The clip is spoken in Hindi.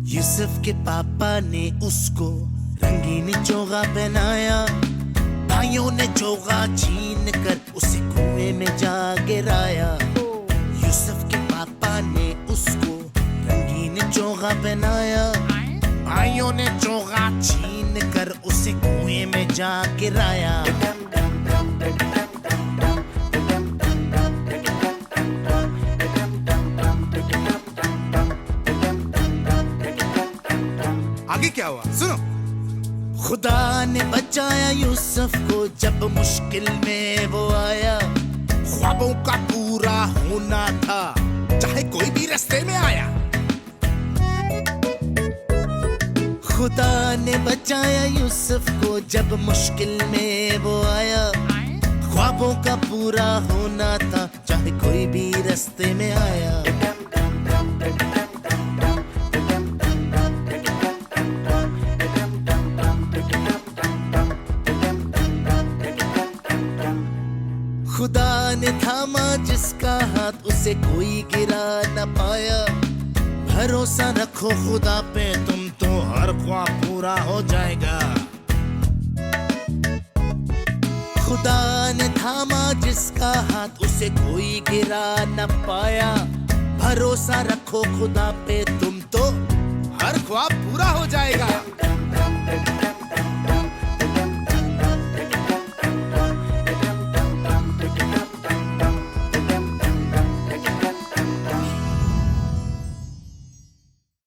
यूसुफ के पापा ने उसको रंगीन चोगा पहनाया, भाइयों ने चोगा छीन कर उसे कुएं में जा गिराया। यूसुफ के पापा ने उसको रंगीन चोगा पहनाया, भाइयों ने चोगा छीन कर उसे कुएं में जा गिराया। आगे क्या हुआ सुनो। खुदा ने बचाया यूसुफ को जब मुश्किल में वो आया, ख्वाबों का पूरा होना था चाहे कोई भी रास्ते में आया। खुदा ने बचाया यूसुफ को जब मुश्किल में वो आया, ख्वाबों का पूरा होना था चाहे कोई भी रास्ते में आया। खुदा ने थामा जिसका हाथ उसे कोई गिरा न पाया। भरोसा रखो खुदा पे तुम तो हर ख्वाब पूरा हो जाएगा। खुदा ने थामा जिसका हाथ उसे कोई गिरा न पाया। भरोसा रखो खुदा पे तुम तो हर ख्वाब पूरा हो जाएगा।